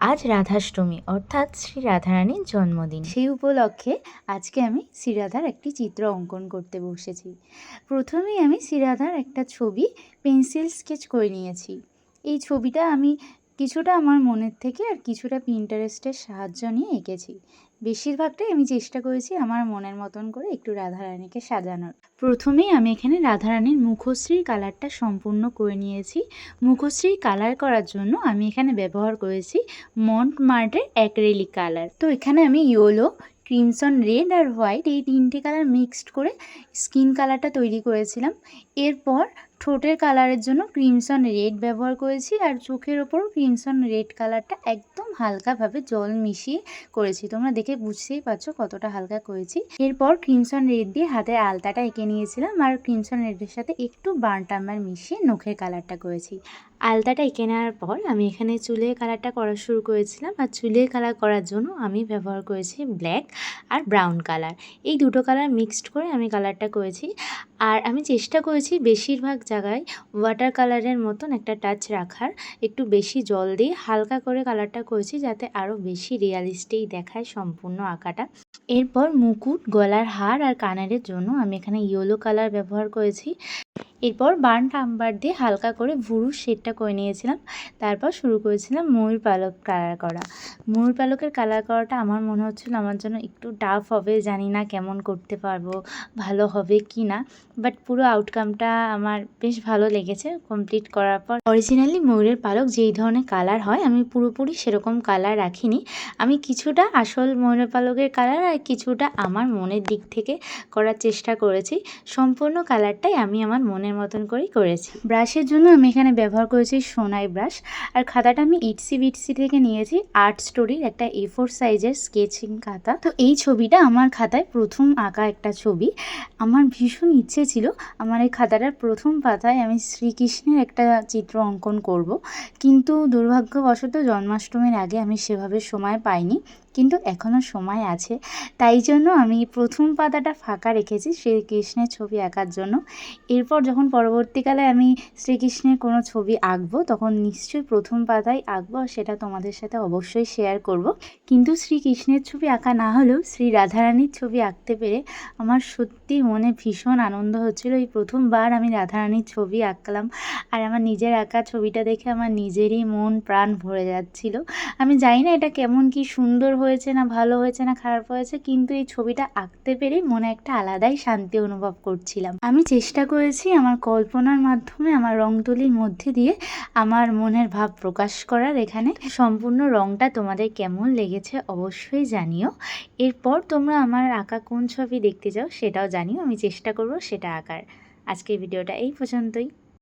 আজ রাধাষ্টমী অর্থাৎ শ্রী রাধারানীর জন্মদিন। সেই উপলক্ষে আজকে আমি শ্রীরাধার একটি চিত্র অঙ্কন করতে বসেছি। প্রথমেই আমি শ্রীরাধার একটা ছবি পেন্সিল স্কেচ করে নিয়েছি। এই ছবিটা আমি কিছুটা আমার মনের থেকে আর কিছুটা পিন্টারেস্টের সাহায্য নিয়ে এঁকেছি। বেশিরভাগটাই আমি চেষ্টা করেছি আমার মনের মতন করে একটু রাধারানীকে সাজানোর। প্রথমেই আমি এখানে রাধারানীর মুখশ্রীর কালারটা সম্পূর্ণ করে নিয়েছি। মুখশ্রীর কালার করার জন্য আমি এখানে ব্যবহার করেছি মন্টমার্টের অ্যাক্রিলিক কালার। তো এখানে আমি ইয়েলো, ক্রিমসন রেড আর হোয়াইট এই তিনটে কালার মিক্সড করে স্কিন কালারটা তৈরি করেছিলাম। এরপর ঠোঁটের কালারের জন্য ক্রিমসন রেড ব্যবহার করেছি আর চোখের ওপরও ক্রিমসন রেড কালারটা একদম হালকাভাবে জল মিশিয়ে করেছি। তোমরা দেখে বুঝতেই পারছো কতটা হালকা করেছি। এরপর ক্রিমসন রেড দিয়ে হাতের আলতাটা এঁকে নিয়েছিলাম আর ক্রিমসন রেডের সাথে একটু বার্ন্ট আমবার মিশিয়ে নখের কালারটা করেছি। আলতাটা এঁকে নেওয়ার পর আমি এখানে চুলের কালারটা করা শুরু করেছিলাম আর চুলের কালার করার জন্য আমি ব্যবহার করেছি ব্ল্যাক আর ব্রাউন কালার। এই দুটো কালার মিক্সড করে আমি কালারটা করেছি। আর আমি চেষ্টা করেছি বেশিরভাগ জায়গায় ওয়াটার কালারের মতন একটা টাচ রাখার, একটু বেশি জল দিয়ে হালকা করে কালারটা করেছি যাতে আরও বেশি রিয়ালিস্টিক দেখায় সম্পূর্ণ আঁকাটা। এরপর মুকুট, গলার হার আর কানেরের জন্য আমি এখানে ইয়েলো কালার ব্যবহার করেছি। এরপর বার্ন্ট আমবার দিয়ে হালকা করে ভুরুর শেডটা করে নিয়েছিলাম। তারপর শুরু করেছিলাম ময়ূর পালক কালার করা। ময়ূর পালকের কালার করাটা আমার মনে হচ্ছিলো আমার জন্য একটু টাফ হবে, জানি না কেমন করতে পারবো, ভালো হবে কি না, বাট পুরো আউটকামটা আমার বেশ ভালো লেগেছে কমপ্লিট করার পর। অরিজিনালি ময়ূরের পালক যেই ধরনের কালার হয় আমি পুরোপুরি সেরকম কালার রাখিনি। আমি কিছুটা আসল ময়ূরের পালকের কালার আর কিছুটা আমার মনের দিক থেকে করার চেষ্টা করেছি। সম্পূর্ণ কালারটাই আমি আমার মনের মতন করেই করেছি। ব্রাশের জন্য আমি এখানে ব্যবহার করেছি সোনাই ব্রাশ আর খাতাটা আমি ইটসি বিটসি থেকে নিয়েছি আর্ট স্টোরির একটা A4 সাইজের স্কেচিং খাতা। তো এই ছবিটা আমার খাতায় প্রথম আঁকা একটা ছবি। আমার ভীষণ ইচ্ছে ছিল আমার এই খাতাটার প্রথম পাতায় আমি শ্রীকৃষ্ণের একটা চিত্র অঙ্কন করব, কিন্তু দুর্ভাগ্যবশত জন্মাষ্টমীর আগে আমি সেভাবে সময় পাইনি, কিন্তু এখনও সময় আছে। তাই জন্য আমি প্রথম পাতাটা ফাঁকা রেখেছি শ্রীকৃষ্ণের ছবি আঁকার জন্য। এরপর যখন পরবর্তীকালে আমি শ্রীকৃষ্ণের কোনো ছবি আঁকবো তখন নিশ্চয়ই প্রথম পাতায় আঁকবো, সেটা তোমাদের সাথে অবশ্যই শেয়ার করব। কিন্তু শ্রীকৃষ্ণের ছবি আঁকা না হলেও শ্রী রাধারানীর ছবি আঁকতে পেরে আমার সত্যি মনে ভীষণ আনন্দ হচ্ছিল। এই প্রথমবার আমি রাধারানীর ছবি আঁকলাম আর আমার নিজের আঁকা ছবিটা দেখে আমার নিজেরই মন প্রাণ ভরে যাচ্ছিল। আমি জানি না এটা কেমন কি সুন্দর হয়েছে না ভালো হয়েছে না খারাপ হয়েছে, কিন্তু এই ছবিটা আঁকতে পেরে মনে একটা আলাদাই শান্তি অনুভব করছিলাম। আমি চেষ্টা করেছি আমার কল্পনার মাধ্যমে আমার রং তুলির মধ্যে দিয়ে আমার মনের ভাব প্রকাশ করার। এখানে সম্পূর্ণ রংটা তোমাদের কেমন লেগেছে অবশ্যই জানিও। এরপর তোমরা আমার আঁকা কোন ছবি দেখতে চাও সেটাও জানিও, আমি চেষ্টা করব সেটা আঁকার। আজকের ভিডিওটা এই পর্যন্তই।